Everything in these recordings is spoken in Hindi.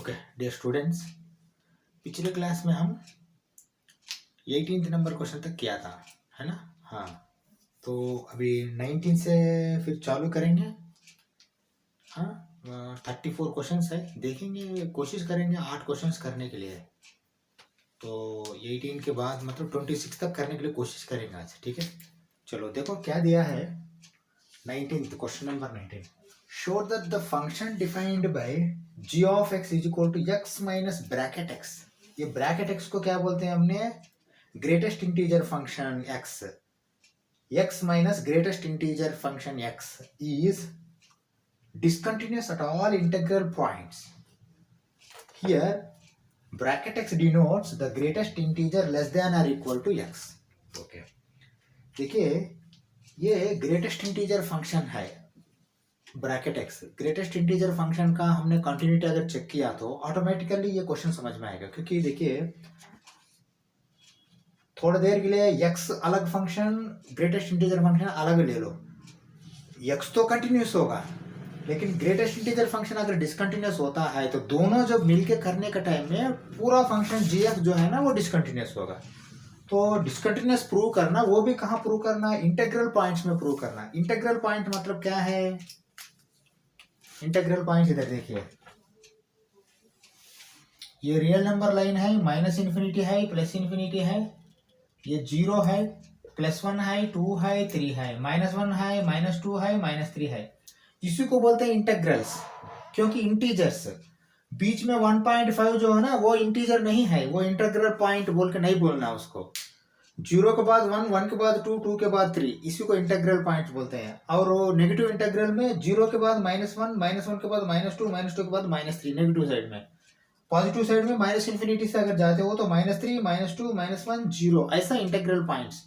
ओके डियर स्टूडेंट्स, पिछले क्लास में हम 18th नंबर क्वेश्चन तक किया था, है ना। हाँ, तो अभी 19 से फिर चालू करेंगे। हाँ, 34 क्वेश्चंस है, देखेंगे, कोशिश करेंगे 8 क्वेश्चंस करने के लिए। तो 18 के बाद मतलब 26 तक करने के लिए कोशिश करेंगे आज, ठीक है। चलो देखो क्या दिया है। 19th question number 19, show that the function defined by g of x is equal to x minus bracket x। ये ब्रैकेट x को क्या बोलते हैं हमने, greatest integer function x minus greatest integer function x is discontinuous at all integral points। Here bracket x denotes the greatest integer less than or equal to x। Okay, देखिए ये ग्रेटेस्ट इंटीजर फंक्शन है bracket x. Greatest integer function का हमने कंटिन्यूटी अगर चेक किया तो ऑटोमेटिकली ये क्वेश्चन समझ में आएगा, क्योंकि देखिए थोड़ी देर के लिए एक्स अलग फंक्शन, ग्रेटेस्ट इंटीजर फंक्शन अलग ले लो, एक्स तो कंटिन्यूस होगा, लेकिन ग्रेटेस्ट इंटीजर फंक्शन अगर डिसकंटिन्यूस होता है तो दोनों जब मिलके करने का टाइम में पूरा फंक्शन जी एफ जो है ना वो डिसकंटिन्यूस होगा। तो डिसकंटिन्यूस प्रूव करना, वो भी कहाँ प्रूव करना, इंटेग्रल पॉइंट्स में प्रूव करना। इंटेग्रल पॉइंट मतलब क्या है, इंटेग्रल पॉइंट इधर देखिए, ये रियल नंबर लाइन है, माइनस इन्फिनिटी है, प्लस इन्फिनिटी है, ये 0 है, +1 है, 2 है, 3 है, -1 है, -2 है, -3 है। इसी को बोलते हैं इंटेग्रल्स, क्योंकि इंटीजर्स बीच में 1.5 जो है ना वो इंटीजर नहीं है, वो इंटेग्रल पॉइंट बोल के नहीं बोलना उसको। 0 के बाद 1, 1 के बाद 2, 2 के बाद 3, इसी को इंटेग्रल पॉइंट बोलते हैं। और वो नेगेटिव इंटेग्रल में 0 के बाद -1, -1 के बाद -2, -2 के बाद -3 नेगेटिव साइड में। पॉजिटिव साइड में माइनस इन्फिनिटी से अगर जाते हो तो -3, -2, -1, 0, ऐसा इंटेग्रल पॉइंट्स।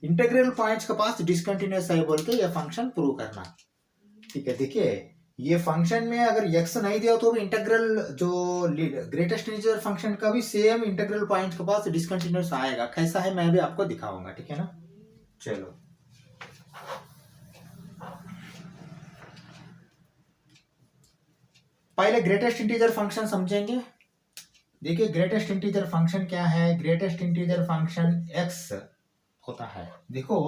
इंटेग्रल पॉइंट्स के पास डिसकंटिन्यूअस है बोल के ये फंक्शन प्रूव करना, ठीक है। देखिए ये फंक्शन में अगर x नहीं दिया तो भी इंटेग्रल जो ग्रेटेस्ट इंटीजर फंक्शन का भी सेम इंटेग्रल पॉइंट के पास डिसकंटिन्यूअस आएगा। कैसा है मैं भी आपको दिखाऊंगा, ठीक है ना। चलो पहले ग्रेटेस्ट इंटीजर फंक्शन समझेंगे। देखिए ग्रेटेस्ट इंटीजर फंक्शन क्या है, ग्रेटेस्ट इंटीजर फंक्शन x होता है। देखो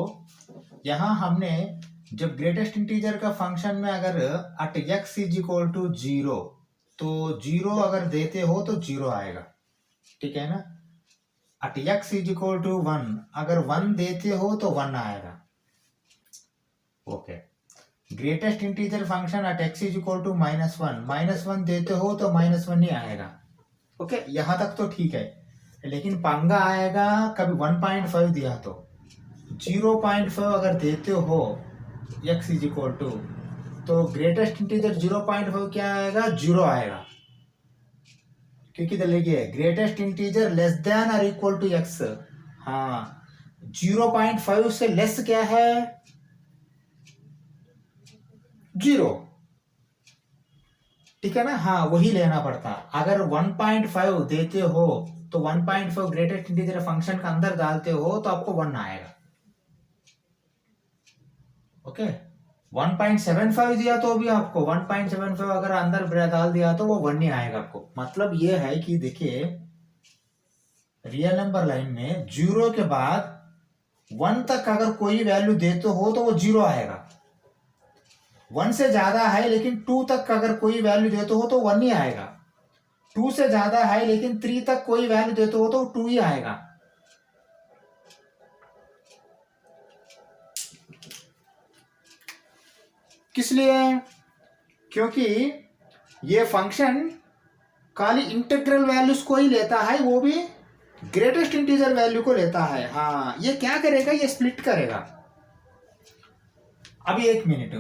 यहां हमने जब ग्रेटेस्ट इंटीजर का फंक्शन में अगर at x is equal to 0 तो 0 अगर देते हो तो 0 आएगा, ठीक है ना। at x is equal to 1 अगर 1 देते हो तो 1 आएगा। Okay, greatest integer function at x is equal to -1 देते हो तो -1 ही आएगा। ओके, यहां तक तो ठीक है, लेकिन पंगा आएगा कभी 1.5 दिया तो 0.5 अगर देते हो x इज इक्वल टू, तो ग्रेटेस्ट इंटीजर 0.5 क्या आएगा, 0 आएगा, क्योंकि इधर लिखिए ग्रेटेस्ट इंटीजर लेस देन और इक्वल टू x। हाँ, 0.5 से लेस क्या है, 0, ठीक है ना। हाँ, वही लेना पड़ता। अगर 1.5 देते हो तो 1.5 ग्रेटेस्ट इंटीजर फंक्शन का अंदर डालते हो तो आपको 1 आएगा। ओके, 1.75 दिया तो भी आपको 1.75 अगर अंदर डाल दिया तो वो 1 ही आएगा आपको। मतलब ये है कि देखिए रियल नंबर लाइन में 0 के बाद 1 तक अगर कोई वैल्यू देते हो तो वो 0 आएगा। 1 से ज्यादा है लेकिन 2 तक अगर कोई वैल्यू देते हो तो 1 ही आएगा। 2 से ज्यादा है लेकिन 3 तक कोई वैल्यू देते हो तो 2 ही आएगा। किस लिए, क्योंकि ये फंक्शन खाली इंटीग्रल वैल्यूज को ही लेता है, वो भी ग्रेटेस्ट इंटीजर वैल्यू को लेता है। हाँ, ये क्या करेगा, ये स्प्लिट करेगा। अभी एक मिनट,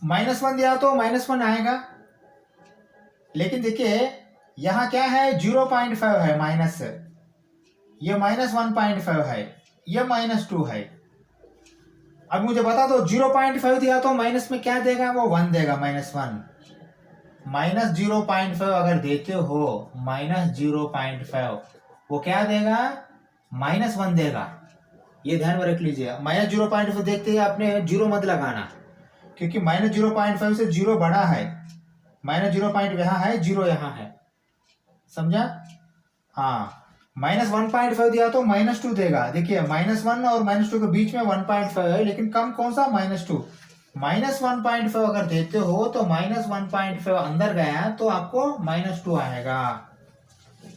-1 दिया तो -1 आएगा, लेकिन देखिए यहां क्या है, 0.5 है माइनस, ये -1.5 है, ये -2 है। अब मुझे बता दो 0.5 दिया तो माइनस में क्या देगा, वो 1 देगा, -1। -0.5 अगर देते हो, -0.5 वो क्या देगा, -1 देगा। ये ध्यान में रख लीजिए, -0.5 देखते ही आपने 0 मत लगाना, क्योंकि -0.5 से 0 बड़ा है। -0 यहाँ है, 0 यहाँ है, समझा? हाँ, -1.5 दिया तो -2 देगा। देखिए -1 और -2 के बीच में 1.5 है, लेकिन कम कौन सा? -2। -1.5 अगर देते हो तो -1.5 अंदर गया तो आपको -2 आएगा।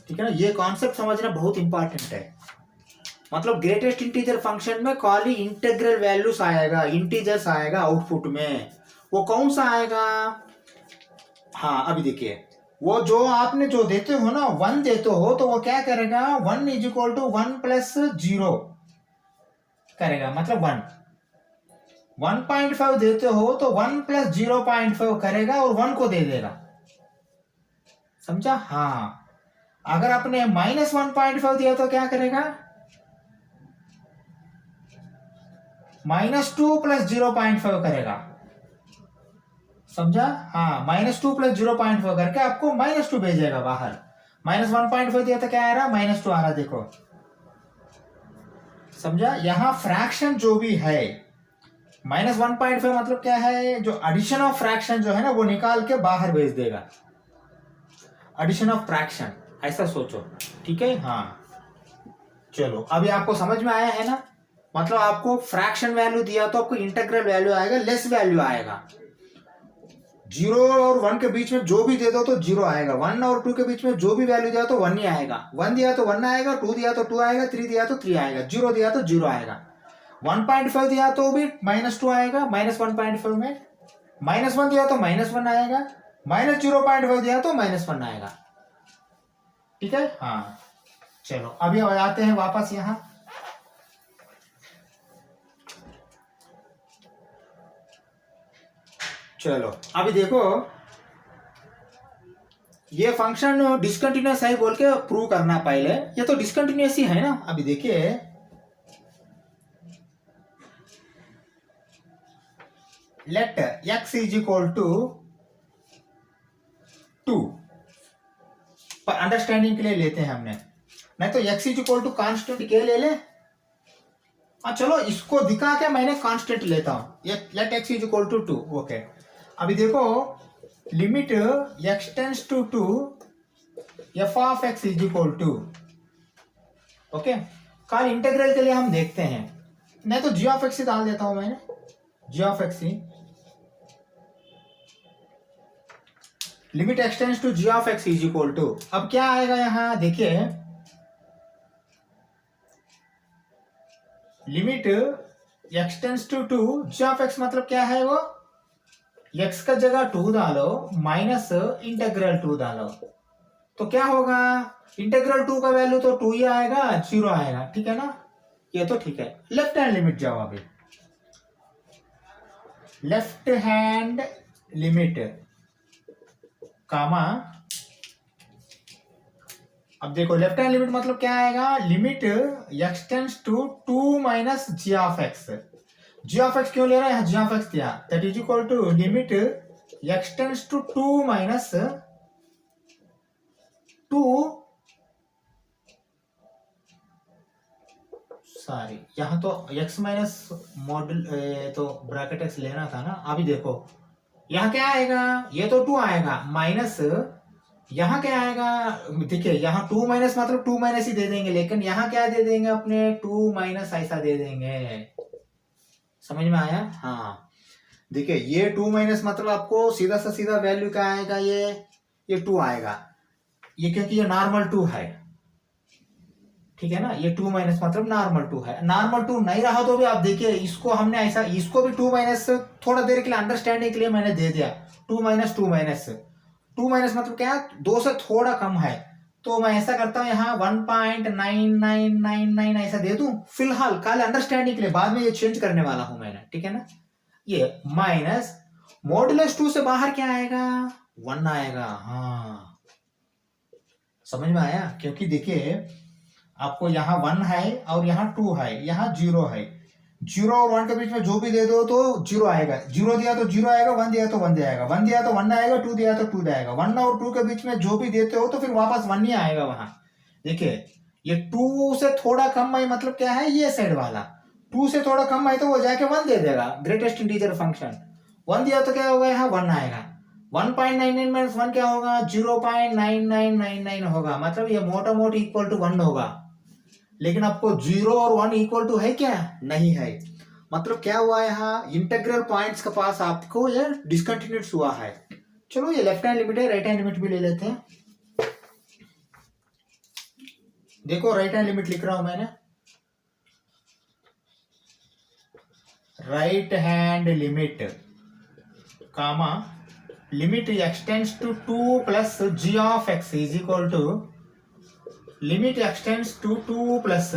ठीक है ना? ये कॉन्सेप्ट समझना बहुत इंपॉर्टेंट है। मतलब ग्रेटेस्ट इंटीजर फंक्शन में खाली इंटीग्रल वैल्यूज आएगा, इंटीजर्स आएगा आउटपुट में। वो कौन सा आएगा? हाँ, अभी देखिए, वो जो आपने जो देते हो ना 1 देते हो तो वो क्या करेगा? 1 इज इक्वल टू 1 प्लस 0 करेगा, मतलब 1। 1.5 देते हो तो 1 प्लस 0.5 करेगा और 1 को दे देगा। समझा? हाँ, अगर आपने -1.5 दिया तो क्या करेगा? -2 प्लस 0.5 करेगा। समझा? हाँ, -2 प्लस 0.5 करके आपको -2 भेजेगा बाहर। -1.5 दिया तो क्या आ रहा? -2 आ रहा, देखो। समझा? यहाँ फ्रैक्शन जो भी है, -1.5 मतलब क्या है? जो एडिशन ऑफ फ्रैक्शन जो है ना वो निकाल के बाहर भेज देगा। एडिशन ऑफ फ्रैक्शन, ऐसा सोचो। ठीक है? हाँ, चलो अभी आपको समझ में आया है ना? मतलब आपको फ्रैक्शन वैल्यू दिया तो आपको इंटीग्रल वैल्यू आएगा, लेस वैल्यू आएगा। 0 और 1 के बीच में जो भी दे दो तो 0 आएगा। 1 और 2 के बीच में जो भी वैल्यू दिया तो 1 ही आएगा। 1 दिया तो 1 आएगा, 2 दिया तो 2 आएगा, 3 दिया तो 3 आएगा, 0 दिया तो 0 आएगा। 1.5 दिया तो भी -2 आएगा, -1.5 में। -1 दिया तो -1 आएगा, -0.5 दिया तो -1 आएगा। ठीक है? हाँ, चलो अभी आते हैं वापस यहाँ। चलो अभी देखो, ये फंक्शन डिसकंटिन्यूअस है बोल के प्रूव करना पहले। ये तो डिसकंटिन्यूअस ही है ना। अभी देखिए, let x is equal to 2 पर अंडरस्टैंडिंग के लिए लेते हैं हमने, नहीं तो x is equal to constant के ले ले। चलो इसको दिखा के मैंने कांस्टेंट लेता हूं। Let x is equal to 2। Okay, अभी देखो, limit x tends to 2 f of x is equal to, okay, कल इंटीग्रल के लिए हम देखते हैं, नहीं तो g ऑफ x ही डाल देता हूं मैंने, g ऑफ x ही। Limit x tends to g of x is equal to, अब क्या आएगा यहां देखिए, limit x tends to 2 g of x मतलब क्या है? वो x का जगह 2 डालो माइनस इंटीग्रल 2 डालो तो क्या होगा? इंटीग्रल 2 का वैल्यू तो 2 ही आएगा, 0 आएगा। ठीक है ना? ये तो ठीक है। लेफ्ट हैंड लिमिट जाओ अभी, लेफ्ट हैंड लिमिट कामा, अब देखो लेफ्ट हैंड लिमिट मतलब क्या आएगा? Limit x tends to 2 minus g of x। g of x क्यों ले रहा है? g ऑफ x दिया, that is equal to limit x tends to 2 minus 2, sorry यहाँ तो x माइनस मॉडल तो ब्रैकेट x लेना था ना। अभी देखो यहाँ क्या आएगा? ये तो 2 आएगा माइनस, यहाँ क्या आएगा? देखिए यहाँ 2 माइनस मतलब 2 माइनस ही दे देंगे, लेकिन यहाँ क्या दे देंगे अपने? 2 माइनस ऐसा दे देंगे। समझ में आया? हाँ, देखिए ये 2 माइनस मतलब आपको सीधा सा सीधा वैल्यू क्या आएगा? ये 2 आएगा, ये क्योंकि ये नॉर्मल 2 है। ठीक है ना? ये 2 माइनस मतलब नॉर्मल 2 है। नॉर्मल 2 नहीं रहा तो भी आप देखिए, इसको हमने ऐसा, इसको भी 2 माइनस थोड़ा देर के लिए अंडरस्टैंडिंग के लिए मैंने दे दिया। 2 माइनस 2 माइनस 2 माइनस मतलब क्या? 2 से थोड़ा कम है, तो मैं ऐसा करता हूँ यहाँ 1.9999 ऐसा दे दूं फिलहाल, कल अंडरस्टैंडिंग के लिए। बाद में ये चेंज करने वाला हूं मैंने। ठीक है ना? ये माइनस मॉडुलस 2 से बाहर क्या आएगा? 1 आएगा। हाँ, समझ में आया? क्योंकि देखिए आपको यहाँ 1 है और यहाँ 2 है, यहाँ 0 है। 0 और 1 के बीच में जो भी दे दो तो 0 आएगा। 0 दिया तो 0 आएगा, 1 दिया तो 1 आएगा, 1 दिया तो 1 आएगा, 2 दिया तो 2 आएगा। 1 और 2 के बीच में जो भी देते हो तो फिर वापस 1 ही आएगा वहां। देखिए ये 2 से थोड़ा कम है मतलब क्या है? ये साइड वाला 2 से थोड़ा कम है तो वो जाके 1 दे देगा, ग्रेटेस्ट इंटीजर फंक्शन। 1 दिया तो क्या होगा? यहाँ 1 आएगा। 1.99 माइनस 1 क्या होगा? 0.9999 होगा, मतलब ये मोटा मोटी इक्वल टू 1 होगा। लेकिन आपको 0 और 1 इक्वल टू है क्या? नहीं है। मतलब क्या हुआ यहाँ, इंटेग्रल पॉइंट्स के पास आपको ये डिसकंटिन्यूस हुआ है। चलो ये लेफ्ट हैंड लिमिट है, राइट हैंड लिमिट भी ले लेते हैं। देखो राइट हैंड लिमिट लिख रहा हूं मैंने। Right hand limit comma limit x tends to 2 plus ji of x is equal to limit x tends to 2 plus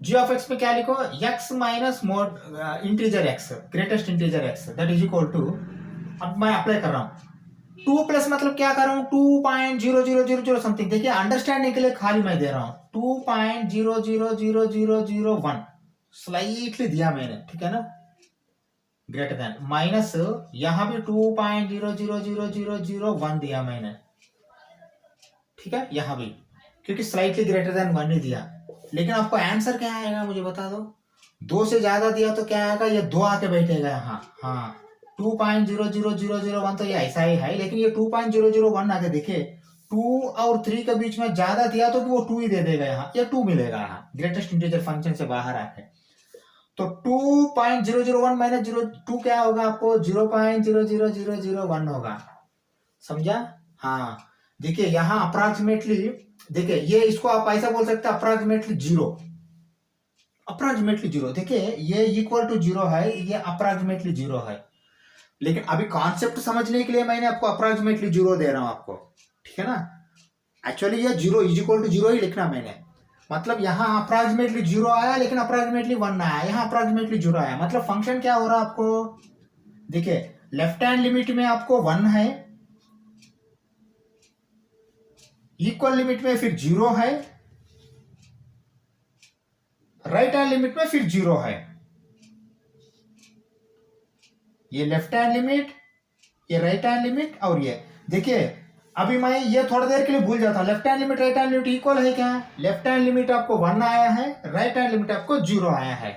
ji of x में क्या लिखो? x minus mod integer x, greatest integer x, that is equal to, अब मैं अप्लाई कर रहा हूं 2 प्लस, मतलब क्या कर रहा हूं 2.00000 समथिंग। देखिए अंडरस्टैंडिंग के लिए खाली मैं दे रहा हूं 2.0000001 स्लाइटली दिया मैंने, ठीक है ना, ग्रेटर देन, माइनस यहां भी 2.0000001 दिया मैंने, ठीक है, यहां भी क्योंकि स्लाइटली ग्रेटर देन 1 ही दिया। लेकिन आपको आंसर क्या आएगा मुझे बता दो। 2 से ज्यादा दिया तो क्या आएगा? ये 2 आके बैठेगा यहाँ। हाँ 2.00001 तो ये ऐसा ही है, लेकिन ये 2.001 आगे देखिए 2 और 3 के बीच में ज्यादा दिया तो वो 2 ही दे देगा यहाँ, ये 2 मिलेगा यहाँ ग्रेटेस्ट इंटीजर फंक्शन से बाहर आके। तो 2.001 माइनस 2 क्या होगा आपको? 0.00001 होगा, समझा? हाँ देखिए यहाँ अप्रोक्सीमेटली, देखिए ये इसको आप ऐसा बोल सकते हैं अप्रोक्सीमेटली 0, अप्रोक्सीमेटली 0। देखिए ये इक्वल टू 0 है, ये अप्रोक्सीमेटली 0 है, लेकिन अभी कॉन्सेप्ट समझने के लिए मैंने आपको अप्रोक्सीमेटली 0 दे रहा हूं आपको, ठीक है ना। एक्चुअली ये 0 इज इक्वल टू 0 ही लिखना मैंने, मतलब यहाँ अप्रोक्सीमेटली 0 आया लेकिन अप्रोक्सीमेटली 1 आया, यहाँ अप्रोक्सीमेटली 0 आया, मतलब फंक्शन क्या हो रहा है आपको? देखिए लेफ्ट हैंड लिमिट में आपको 1 है, इक्वल लिमिट में फिर 0 है, राइट हैंड लिमिट में फिर 0 है। ये लेफ्ट हैंड लिमिट, ये राइट हैंड लिमिट, और ये देखिए अभी मैं ये थोड़ा देर के लिए भूल जाता हूं, left hand limit right hand limit equal है क्या? लेफ्ट हैंड लिमिट आपको 1 आया है, राइट हैंड लिमिट आपको 0 आया है,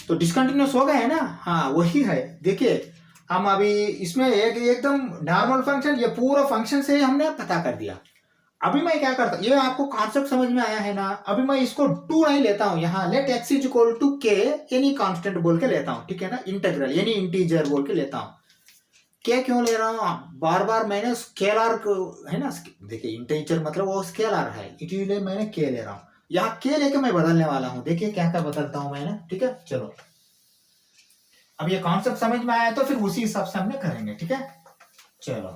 तो डिसकंटिन्यूस हो गए है ना। हाँ वही है। देखिए हम अभी इसमें एक एकदम नॉर्मल फंक्शन, ये पूरा फंक्शन से हमने पता कर दिया। अभी मैं क्या करता, ये आपको कॉन्सेप्ट समझ में आया है ना। अभी मैं इसको 2 नहीं लेता हूं, यहाँ let x is equal to k any constant बोल के लेता हूं, ठीक है ना, इंटीग्रल एनी इंटीजर बोल के लेता हूं। क्या क्यों ले रहा हूँ? बार बार मैंने स्केलर को, है ना, देखिए इंटीजर मतलब वो स्केलर है, इसलिए मैंने के ले रहा हूँ। यहाँ के लेके मैं बदलने वाला हूँ, देखिए क्या क्या बदलता हूँ मैंने, ठीक है। चलो अब ये कॉन्सेप्ट समझ में आया तो फिर उसी हिसाब से हमने करेंगे, ठीक है। चलो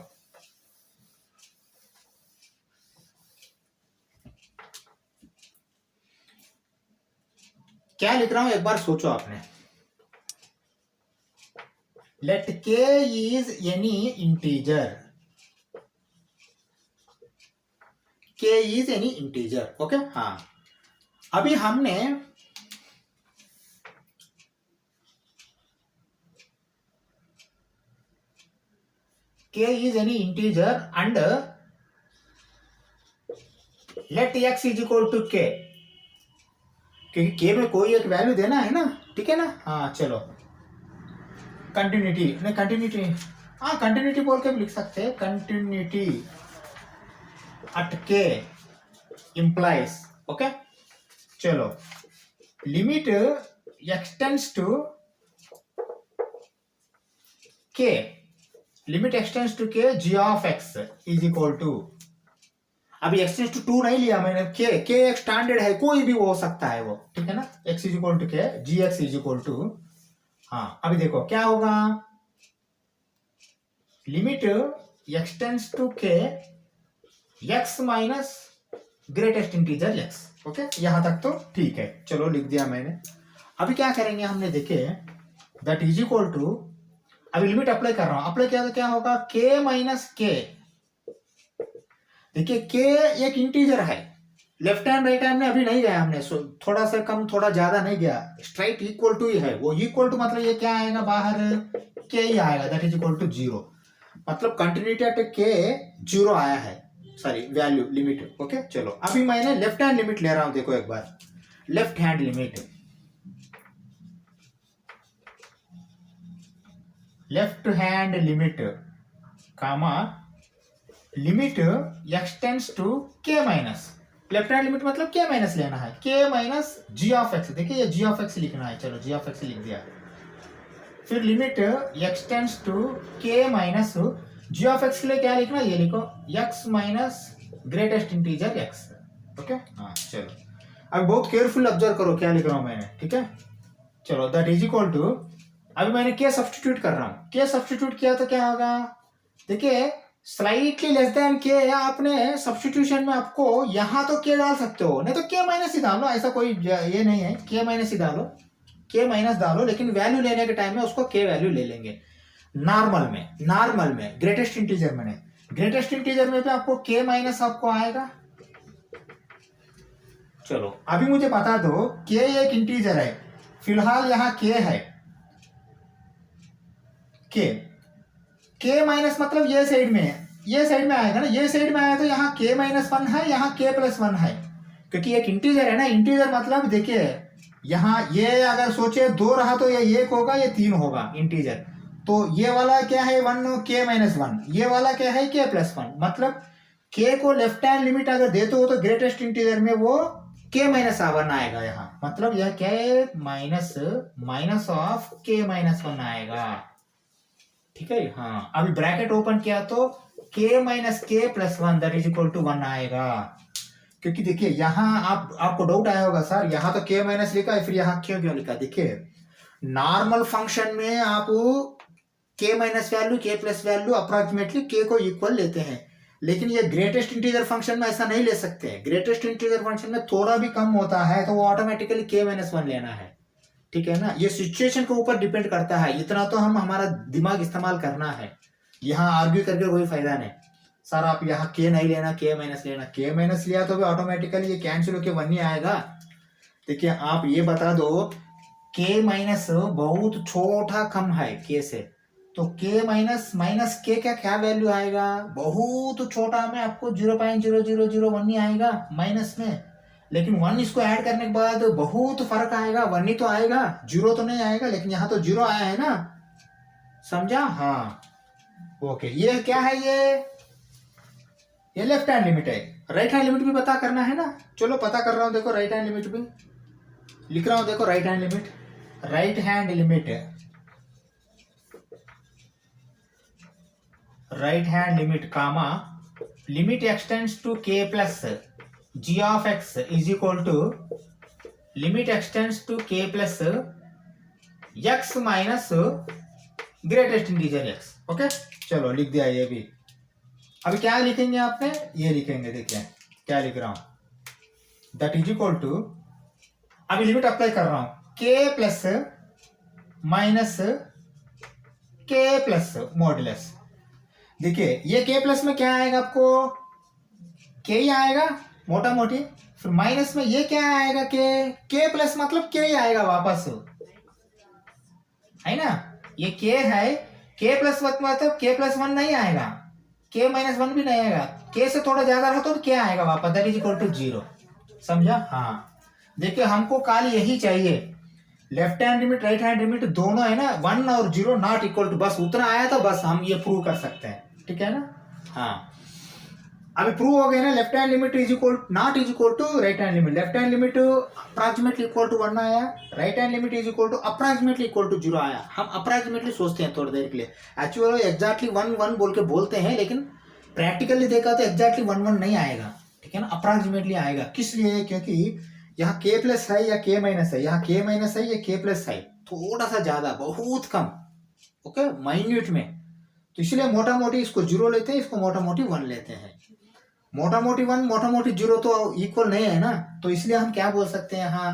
क्या लिख रहा हूं एक बार सोचो आपने। Let k is any integer, k is any integer, okay. हाँ अभी हमने k is any integer and let x is equal to k, क्योंकि k में कोई एक वैल्यू देना है ना, ठीक है ना। हाँ चलो कंटिन्यूटी, नहीं कंटिन्यूटी, हाँ कंटिन्यूटी बोल के भी लिख सकते हैं, continuity at k implies, okay. चलो limit x tends to k, limit x tends to k g of x is equal to, अभी एक्सटेंड्स टू 2 नहीं लिया मैंने, k एक स्टैंडर्ड है, कोई भी हो सकता है वो, ठीक है ना। x is equal to k g x is equal to, हाँ अभी देखो क्या होगा, limit x tends to k x minus greatest integer x, okay. यहां तक तो ठीक है, चलो लिख दिया मैंने। अभी क्या करेंगे हमने, देखे दैट इज इक्वल टू, अभी लिमिट अप्लाई कर रहा हूं, अप्लाई किया तो क्या होगा k माइनस k, देखिए k एक इंटीजर है, लेफ्ट हैंड राइट हैंड में अभी नहीं गया हमने, थोड़ा सा कम थोड़ा ज्यादा नहीं गया, स्ट्राइट इक्वल टू ही है, वो इक्वल टू मतलब ये क्या आएगा बाहर, k ही आएगा, दैट इज इक्वल टू 0, मतलब कंटिन्यूटी एट k 0 आया है, सॉरी वैल्यू लिमिट, ओके। चलो अभी मैंने लेफ्ट हैंड लिमिट ले रहा हूं, देखो एक बार left hand limit, left hand limit comma limit x tends to K minus, left hand limit मतलब के माइनस लेना है, के माइनस जी ऑफ एक्स, देखिए ये जी ऑफ एक्स लिखना है, चलो जी ऑफ एक्स लिख दिया, फिर limit x tends to K minus ji of x के लिए क्या लिखना, ये लिखो x minus greatest integer X, okay. हाँ चलो अब बहुत केयरफुल ऑब्जर्व करो क्या लिख रहा हूं मैंने, ठीक है। चलो दैट इज इक्वल टू, अभी मैंने के सब्स्टिट्यूट कर रहा हूं, के सब्स्टिट्यूट किया तो क्या होगा, देखिए स्लाइटली लेस देन के, आपने सब्स्टिट्यूशन में आपको यहां तो के डाल सकते हो, नहीं तो के माइनस ही डालो, ऐसा कोई ये नहीं है, के माइनस ही डालो, के माइनस डालो, लेकिन वैल्यू लेने के टाइम में उसको के वैल्यू ले लेंगे। नॉर्मल में ग्रेटेस्ट इंटीजर में नहीं, ग्रेटेस्ट इंटीजर में भी आपको के माइनस आपको आएगा। चलो अभी मुझे बता दो, के एक इंटीजर है, फिलहाल यहां के है, के माइनस मतलब ये साइड में है, ये साइड में आएगा ना, ये साइड में आया तो यहाँ के माइनस वन है, यहाँ के प्लस वन है, क्योंकि एक इंटीजर है ना, इंटीजर मतलब देखिए यहाँ ये अगर सोचे दो रहा तो ये एक होगा, ये तीन होगा इंटीजर, तो ये वाला क्या है वन, के माइनस वन, ये वाला क्या है के प्लस वन, मतलब के को लेफ्ट हैंड लिमिट अगर देते हो तो ग्रेटेस्ट इंटीजर में वो के माइनस वन आएगा यहाँ, मतलब यह क्या है माइनस ऑफ के माइनस वन आएगा, ठीक है। हाँ अभी ब्रैकेट ओपन किया तो k minus k plus one that is equal to one आएगा, क्योंकि देखिए यहाँ आपको डाउट आया होगा सर यहाँ तो के माइनस लिखा है फिर यहाँ क्यों लिखा, देखिए नॉर्मल फंक्शन में आप के माइनस वैल्यू के प्लस वैल्यू अप्रोक्सीमेटली के को इक्वल लेते हैं, लेकिन ये ग्रेटेस्ट इंटीजर फंक्शन में ऐसा नहीं ले सकते हैं, ग्रेटेस्ट इंटीजर फंक्शन में थोड़ा भी कम होता है तो वो ऑटोमेटिकली के माइनस वन लेना है, ठीक है ना। ये सिचुएशन के ऊपर डिपेंड करता है, इतना तो हम हमारा दिमाग इस्तेमाल करना है, यहाँ आर्ग्यू करके कोई फायदा नहीं, सर आप यहाँ के नहीं लेना के माइनस लेना, के माइनस लिया तो भी ऑटोमेटिकली ये कैंसिल होके वन ही आएगा। देखिए आप ये बता दो के माइनस बहुत छोटा कम है के से, तो के माइनस के का क्या वैल्यू आएगा, बहुत छोटा में आपको 0.0001 ही आएगा माइनस में, लेकिन वन इसको ऐड करने के बाद बहुत फर्क आएगा, वन ही तो आएगा, जीरो तो नहीं आएगा, लेकिन यहाँ तो जीरो आया है ना, समझा। हाँ ओके, ये क्या है, ये लेफ्ट हैंड लिमिट है, राइट हैंड लिमिट भी पता करना है ना, चलो पता कर रहा हूं, देखो राइट हैंड लिमिट भी लिख रहा हूं, देखो right hand limit comma limit x tends to K plus ji of x is equal to limit x tends to K plus X minus greatest integer X, okay. चलो लिख दिया ये भी, अभी क्या लिखेंगे आपने, ये लिखेंगे, देखिए क्या लिख रहा हूं, दैट इज इक्वल टू, अभी लिमिट अप्लाई कर रहा हूं, के plus minus k plus modulus, देखिए ये के प्लस में क्या आएगा आपको, के ही आएगा मोटा मोटी, फिर माइनस में ये क्या आएगा, के प्लस मतलब के ही आएगा वापस, है ना, ये के है, के प्लस मतलब के प्लस वन नहीं आएगा, के माइनस वन भी नहीं आएगा, के से थोड़ा ज्यादा रहा तो क्या आएगा वापस, that is equal to zero, समझा। हाँ देखिए हमको खाली यही चाहिए, left hand limit right hand limit दोनों है ना, वन और जीरो नॉट इक्वल टू, बस उतना आया तो बस हम ये प्रूव कर सकते हैं, ठीक है ना। हाँ अभी प्रूव हो गया ना, left hand limit is equal not is equal to right hand limit, left hand limit approximately equal to one आया, right hand limit is equal to approximately equal to zero आया। हम अप्रोक्सीमेटली सोचते हैं थोड़ी देर के लिए, एक्चुअली एग्जैक्टली वन वन बोल के बोलते हैं, लेकिन प्रैक्टिकली देखा तो एग्जैक्टली वन वन नहीं आएगा, ठीक है ना, अप्रोक्सीमेटली आएगा, किस लिए, क्योंकि यहाँ के प्लस है या के माइनस है, यहाँ के माइनस है या के प्लस है, थोड़ा सा ज्यादा बहुत कम, ओके माइन्यूट में, तो इसलिए मोटा मोटी इसको जीरो लेते हैं, इसको मोटा मोटी वन लेते हैं, मोटा मोटी वन मोटा मोटी जीरो तो इक्वल नहीं है ना, तो इसलिए हम क्या बोल सकते हैं, हाँ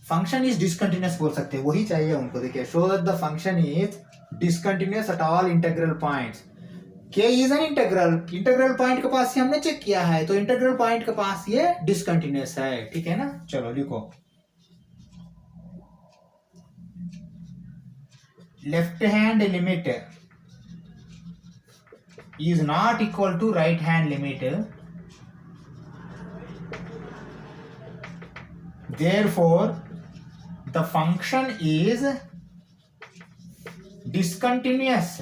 फंक्शन इज डिसकंटिन्यूअस बोल सकते हैं, वही चाहिए उनको, देखिए show that the function is discontinuous at all integral points, के इज एन इंटीग्रल पॉइंट के पास ही हमने चेक किया है, तो इंटीग्रल पॉइंट के पास ये डिसकंटिन्यूअस है, ठीक है ना। चलो लिखो, left hand limit is not equal to right hand limit, therefore the function is discontinuous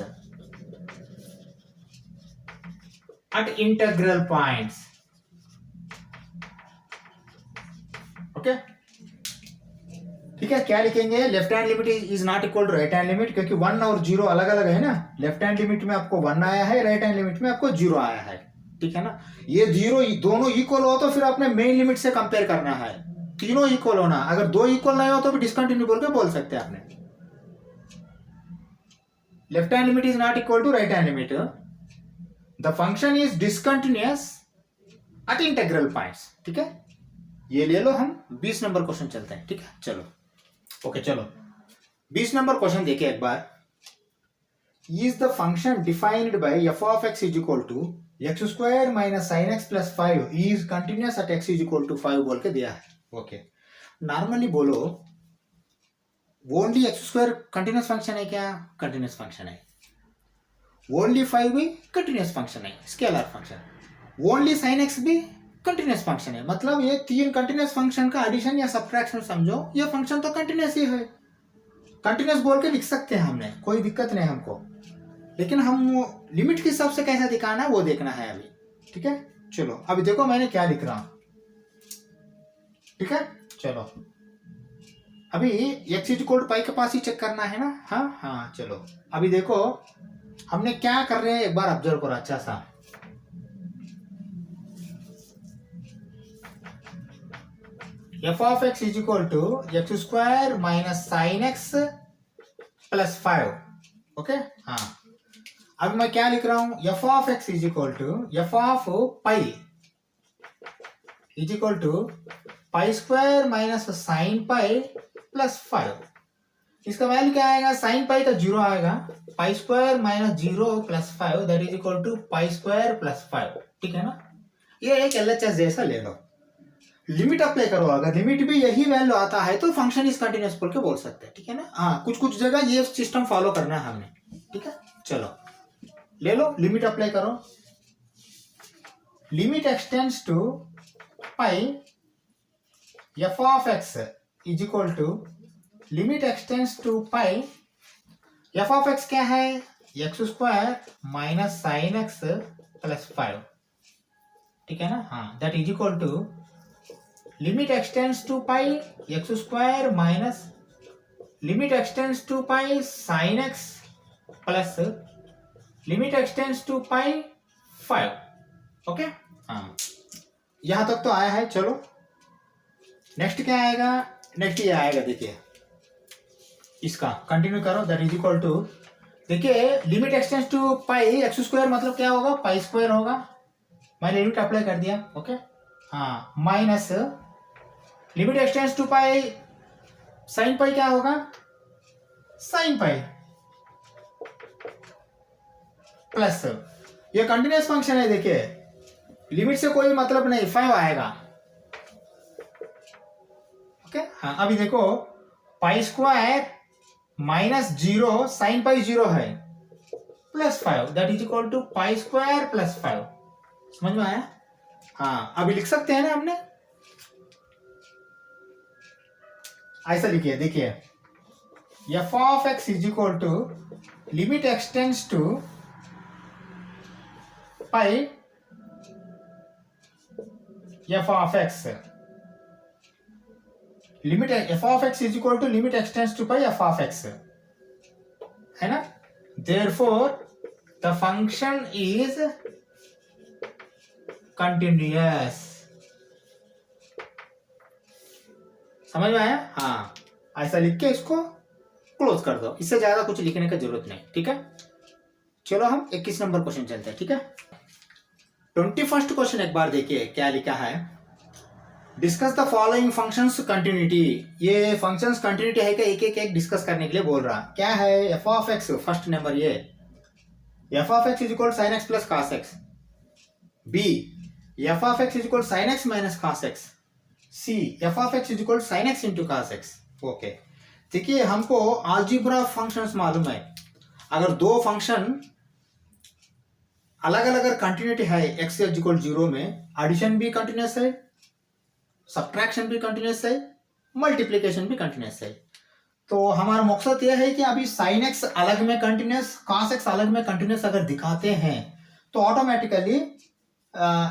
at integral points. Okay ठीक है, क्या लिखेंगे? Left hand limit is not equal to right hand limit, क्योंकि 1 और 0 अलग अलग है ना। लेफ्ट हैंड लिमिट में आपको 1 आया है, राइट हैंड लिमिट में आपको 0 आया है, ठीक है ना। ये 0 दोनों इक्वल हो तो फिर आपने मेन लिमिट से कंपेयर करना है, तीनों इक्वल होना। अगर 2 इक्वल नहीं हो तो भी डिसकंटिन्यू बोल के बोल सकते हैं आपने। Left hand limit is not equal to right hand limit, the function is discontinuous at integral points, ठीक है। ये ले लो, हम 20 नंबर क्वेश्चन चलते हैं, ठीक है। चलो ओके, चलो 20 नंबर क्वेश्चन देखिए एक बार। Is the function defined by F of x is equal to x square minus sine x plus 5 is continuous at x is equal to 5 बोल के दिया है। ओके, नॉर्मली बोलो only X square continuous function है क्या? कंटिन्यूअस फंक्शन है। ओनली 5 भी कंटिन्यूअस फंक्शन है, scalar function. Only sine X भी कंटिन्यूअस फंक्शन है। मतलब ये 3 कंटिन्यूअस फंक्शन का एडिशन या सब्ट्रैक्शन समझो, ये फंक्शन तो कंटिन्यूअस ही है। कंटिन्यूअस बोल के लिख सकते हैं हमने, कोई दिक्कत नहीं हमको, लेकिन हम वो लिमिट के हिसाब से कैसे दिखाना है वो देखना है अभी, ठीक है। चलो अभी देखो मैंने क्या लिख रहा हूं, ठीक है। चलो अभी एक्स इज इक्वल टू पाई के पास ही चेक करना है ना। हाँ हाँ, चलो अभी देखो हमने क्या कर रहे हैं, एक बार ऑब्जर्व करो अच्छा सा। F of x is equal to x square minus sine x plus 5, okay. हाँ, अब मैं क्या लिख रहा हूं? F of x is equal to f of pi is equal to pi square minus sine pi plus 5। इसका वैल्यू क्या आएगा? साइन पाई का 0 आएगा, pi square minus 0 plus 5 that is equal to pi square plus 5, ठीक है ना। ये एक LHS जैसा ले लो, लिमिट अप्लाई करो। अगर लिमिट भी यही वैल्यू आता है तो फंक्शन इज कंटिन्यूअस बोल के बोल सकते हैं, ठीक है ना। हाँ, कुछ कुछ जगह ये सिस्टम फॉलो करना है हमने, ठीक है। चलो ले लो, लिमिट अप्लाई करो। Limit x tends to pi f of x is equal to limit x tends to pi f of x क्या है? X square minus sine x plus 5, ठीक है ना। हाँ, that is equal to limit x tends to pi x square minus limit x tends to pi sine x plus limit x tends to pi 5, okay. हाँ, यहां तक तो आया है। चलो नेक्स्ट क्या आएगा? नेक्स्ट ये आएगा, देखिए इसका कंटिन्यू करो। दैट इज इक्वल टू, देखिए limit x tends to pi x square मतलब क्या होगा? पाई स्क्वायर होगा। मैंने लिमिट अप्लाई कर दिया, ओके। हाँ, minus limit x tends to pi sine pi क्या होगा? साइन पाई प्लस, ये कंटिन्यूअस फंक्शन है, देखिए लिमिट से कोई मतलब नहीं, 5 आएगा, ओके। हाँ, अभी देखो pi square minus 0 sine pi 0 है plus 5 that is equal to pi square plus 5। समझ में आया? हाँ, अभी लिख सकते हैं ना हमने, ऐसा लिखिए। देखिए f of x is equal to limit x tends to pi f of x, limit f of x is equal to limit x tends to pi f of x, है ना। Therefore the function is continuous. समझ में आया? हाँ, ऐसा लिख के इसको क्लोज कर दो, इससे ज्यादा कुछ लिखने की जरूरत नहीं, ठीक है। चलो हम 21 नंबर क्वेश्चन चलते हैं, ठीक है। 21st क्वेश्चन एक बार देखिए क्या लिखा है। Discuss the following functions continuity. ये फंक्शंस कंटिन्यूटी है क्या? एक डिस्कस करने के लिए बोल रहा। क्या है? F of X, first number ये F of x is equal sine x plus cos X, B F of x is equal sine X minus cos X, C F of x is equal sine X into cos X, okay. देखिए हमको अलजेब्रा फंक्शंस मालूम है। अगर दो फंक्शन अलग अलग अगर कंटिन्यूटी है एक्स इज इक्वल 0 में, एडिशन भी कंटिन्यूअस है, सब्ट्रैक्शन भी कंटिन्यूअस है, मल्टीप्लिकेशन भी कंटिन्यूअस है, तो हमारा मकसद यह है कि अभी साइन एक्स अलग में कंटिन्यूस, कॉस एक्स अलग में कंटिन्यूस अगर दिखाते हैं तो ऑटोमेटिकली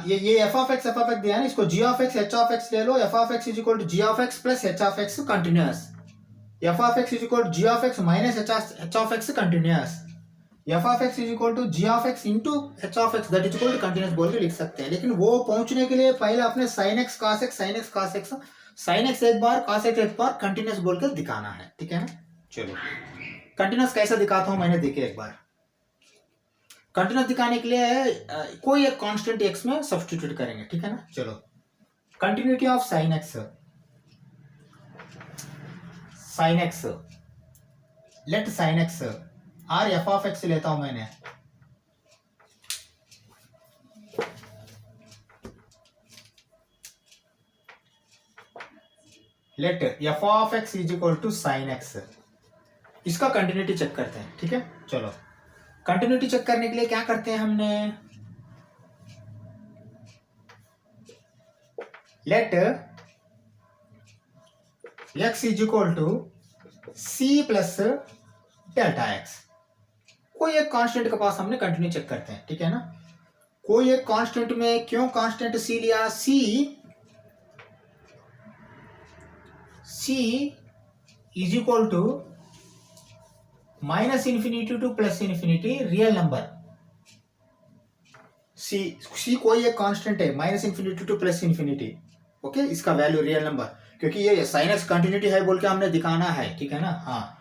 ये एफ ऑफ एक्स दिया है ना, इसको G of X H of X ले लो। F of x is equal to G of X plus H of X continuous, F of x is equal to G of X minus H of X continuous, F of x is equal to G of x into H of X that is equal to continuous बोल के लिख सकते हैं। लेकिन वो पहुंचने के लिए पहले अपने sine x cos x, sine x cos x, sine x एक बार कॉस एक्स एक बार कंटिन्यूस बोल कर दिखाना है, ठीक है ना। चलो कंटिन्यूस कैसा दिखाता हूं मैंने, देखिए एक बार। कंटिन्यूस दिखाने के लिए कोई एक कांस्टेंट एक्स में सब्स्टिट्यूट करेंगे, ठीक है ना। चलो continuity of sine x, sine x, let sine x are f of x लेता हूं मैंने, let f of x is equal to sine x. इसका कंटिन्यूटी चेक करते हैं, ठीक है। चलो कंटिन्यूटी चेक करने के लिए क्या करते हैं हमने, let x is equal to c plus delta x. कोई एक कांस्टेंट के पास हमने कंटिन्यू चेक करते हैं, ठीक है ना। कोई एक कांस्टेंट में क्यों कांस्टेंट सी लिया, C is equal to minus infinity to plus infinity real number. C कोई एक कांस्टेंट है minus infinity to plus infinity, okay, इसका वैल्यू रियल नंबर, क्योंकि ये साइन एक्स कंटिन्यूटी है बोल के हमने दिखाना है, ठीक है ना। हाँ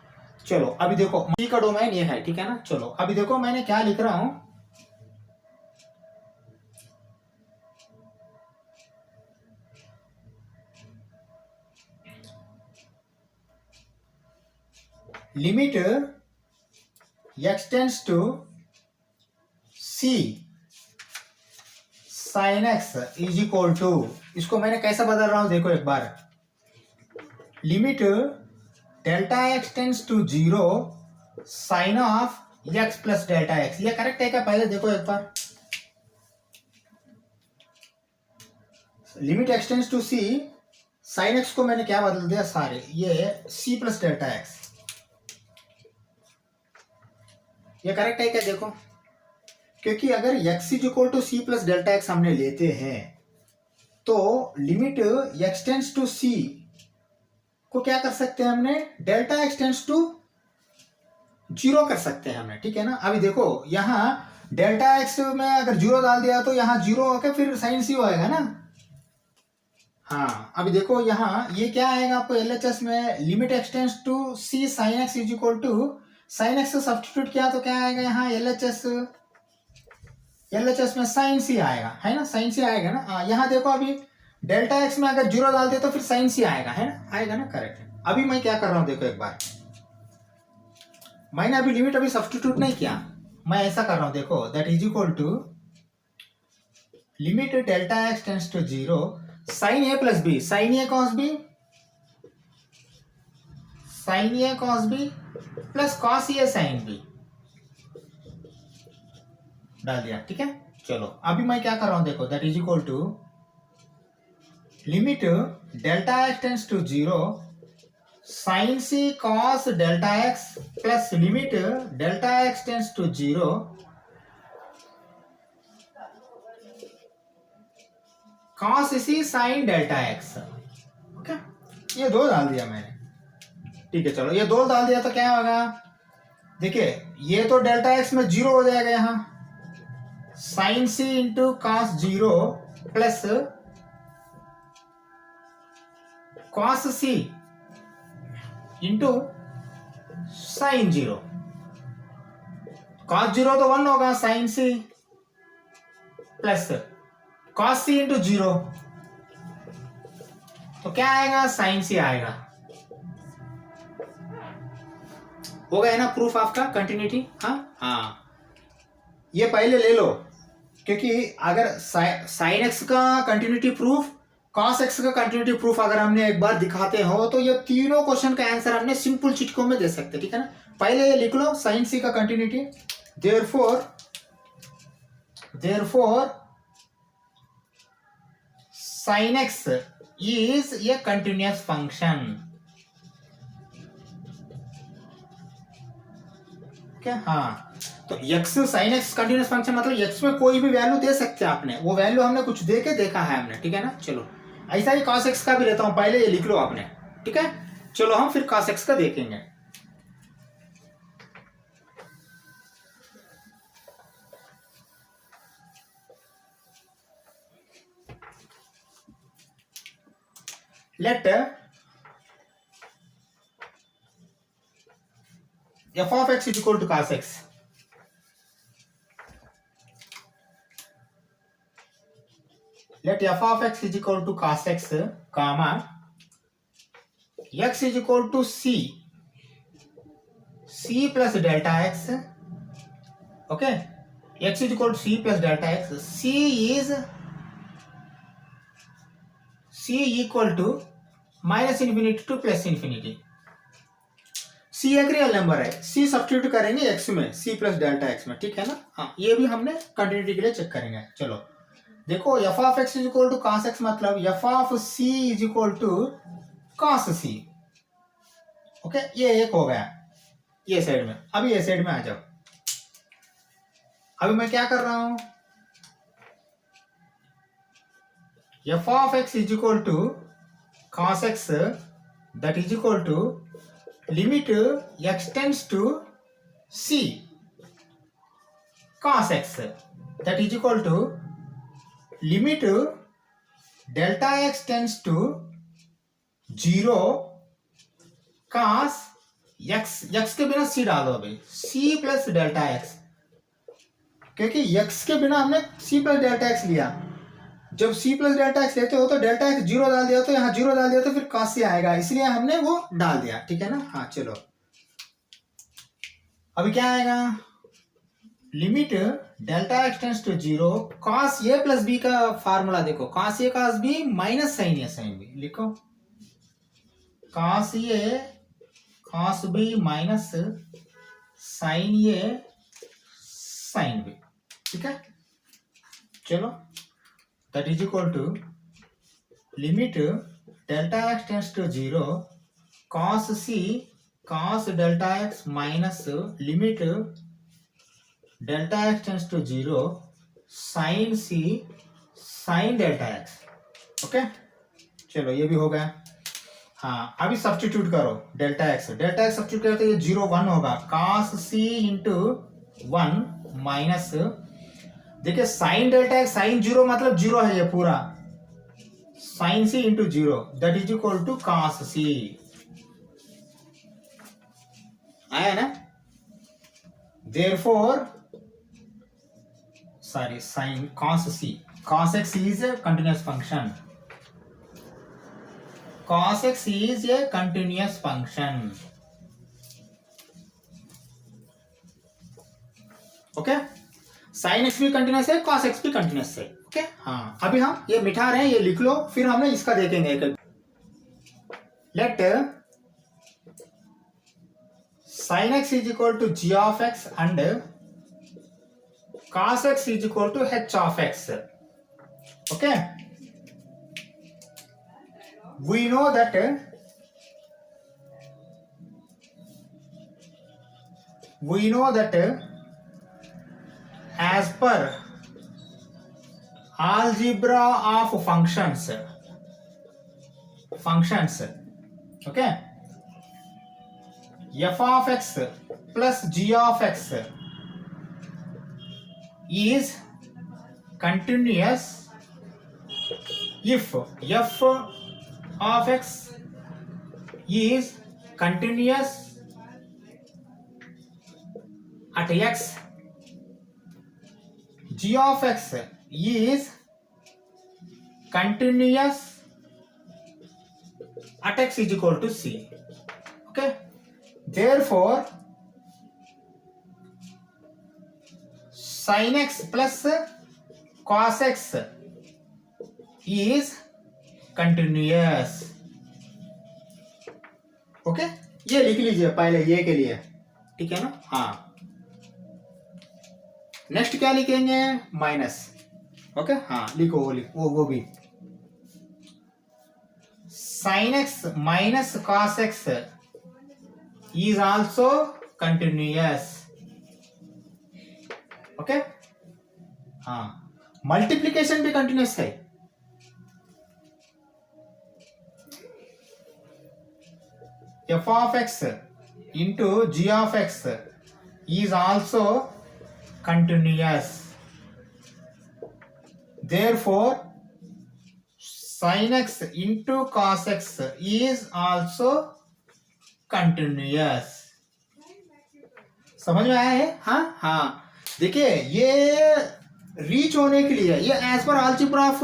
चलो अभी देखो सी का डोमेन ये है, ठीक है ना। चलो अभी देखो मैंने क्या लिख रहा हूं, limit x tends to C sine x is equal to, इसको मैंने कैसा बदल रहा हूं देखो एक बार, limit delta x tends to 0 sine of X plus delta X. ये करेक्ट है क्या, पहले देखो एक बार। Limit x tends to C sine X को मैंने क्या बदल दिया सारे, ये सी प्लस डेल्टा एक्स। ये करेक्ट है क्या देखो, क्योंकि अगर x is equal to c plus delta x हमने लेते हैं तो limit x tends to c को क्या कर सकते हैं हमने, डेल्टा एक्स टेंड्स टू 0 कर सकते हैं हमने, ठीक है ना। अभी देखो यहाँ डेल्टा एक्स में अगर 0 डाल दिया तो यहाँ 0 होकर फिर साइन सी होएगा ना। हाँ अभी देखो यहाँ ये क्या आएगा आपको LHS में, limit x tends to C sine x is equal to, sine x से सब्स्टिट्यूट किया तो क्या आएगा यहाँ LHS में साइन सी आएगा, है ना, साइन सी आएगा ना। यहाँ देखो अभी डेल्टा एक्स में अगर 0 डाल दे तो फिर साइन सी आएगा, है ना, आएगा ना, करेक्ट है। अभी मैं क्या कर रहा हूं देखो एक बार, मैंने अभी लिमिट अभी सब्स्टिट्यूट नहीं किया, मैं ऐसा कर रहा हूं देखो, that is equal to limit delta x tends to 0 sine A plus B, sine A cos B, sine A cos B plus cos A sine B डाल दिया, ठीक है। चलो अभी मैं क्या कर रहा हूं देखो, that is equal to limit delta x tends to 0 sine c cos delta x plus limit delta x tends to 0 cos c sine delta x, okay. ये 2 डाल दिया मैंने, ठीक है। चलो ये 2 डाल दिया तो क्या होगा, देखिए ये तो डेल्टा एक्स में 0 हो जाएगा, यहाँ साइन सी इंटू कॉस 0 प्लस कॉस सी इंटू साइन 0, कॉस 0 तो 1 होगा, साइन सी प्लस कॉस सी इंटू 0 तो क्या आएगा, साइन सी आएगा। हो गया ना प्रूफ आपका कंटिन्यूटी। हाँ ये पहले ले लो, क्योंकि अगर साइन एक्स का कंटिन्यूटी प्रूफ, कॉस एक्स का कंटिन्यूटी प्रूफ अगर हमने एक बार दिखाते हो तो ये तीनों क्वेश्चन का आंसर हमने सिंपल चिटकों में दे सकते, ठीक है ना। पहले ये लिख लो साइन सी का continuity, therefore sine x is a continuous function, ठीक है। हाँ, तो x sin x continuous function मतलब x में कोई भी वैल्यू दे सकते हैं आपने, वो वैल्यू हमने कुछ दे के देखा है हमने, ठीक है ना। चलो ऐसा ही cos x का भी लेता हूं, पहले ये लिख लो आपने, ठीक है। चलो हम फिर cos x का देखेंगे। Let f of x is equal to cos x. Let f of x is equal to cos x, comma x is equal to c plus delta x. Okay, x is equal to c plus delta x. C equal to minus infinity to plus infinity. c एक रियल नंबर है, c सब्स्टिट्यूट करेंगे x में, c प्लस डेल्टा x में, ठीक है ना। हाँ, ये भी हमने कंटिन्यूटी के लिए चेक करेंगे। चलो देखो, f of x is equal to cos x मतलब f of c is equal to cos c। Okay, ये एक हो गया ये साइड में। अभी ये साइड में आ जाओ। अभी मैं क्या कर रहा हूं, f of x is equal to cos x that is equal to limit x tends to c cos x that is equal to limit delta x tends to 0 cos x के बिना c डालो अभी, c प्लस डेल्टा x, क्योंकि x के बिना हमने c प्लस डेल्टा x लिया। जब c प्लस डेल्टा x लेते हो तो डेल्टा x 0 डाल दिया, तो यहाँ 0 डाल दिया तो फिर cos c आएगा, इसलिए हमने वो डाल दिया, ठीक है ना। हाँ चलो, अभी क्या आएगा, limit delta x tends to 0 cos a plus b का फार्मूला देखो, cos a cos b minus sine a sine b, लिखो cos a cos b minus sine a sine b, ठीक है। चलो that is equal to limit delta x tends to 0 cos c cos delta x minus limit delta x tends to 0 sine c sine delta x। Okay, चलो ये भी हो गया। हाँ, अभी सब्स्टिट्यूट करो डेल्टा x सब्स्टिट्यूट करो तो ये 0 1 होगा, cos c इंटू 1 माइनस, देखिए साइन डेल्टा x साइन 0 मतलब 0 है ये पूरा, sine c into 0 that is equal to cos c। आया ना, therefore sorry sin cos c, cos x is a continuous function, cos x is a continuous function। Okay, sign X भी कंटिन्यूस है, cos x भी कंटिन्यूस है। ओके, हाँ अभी हम ये मिटा रहे हैं, ये लिख लो, फिर हमने इसका देखेंगे एक। Let sin x is equal to g of x and cos x is equal to h of x। Okay, we know that as per algebra of functions, okay, f of x plus g of x is continuous if f of x is continuous at x, g of x is continuous at x is equal to c। okay, therefore sin x plus cos x is continuous। Okay, ये लिख लीजिए पहले ये के लिए, ठीक है ना। हाँ, नेक्स्ट क्या लिखेंगे, माइनस। ओके, हाँ लिखो, वो भी sin x minus cos x is also continuous। Okay हाँ, मल्टीप्लीकेशन भी कंटिन्यूस है। F of x into g of x is also continuous. Therefore, sin x into cos x is also continuous. समझ में आया है? हाँ हाँ, देखिए ये रीच होने के लिए, ये as per algebra of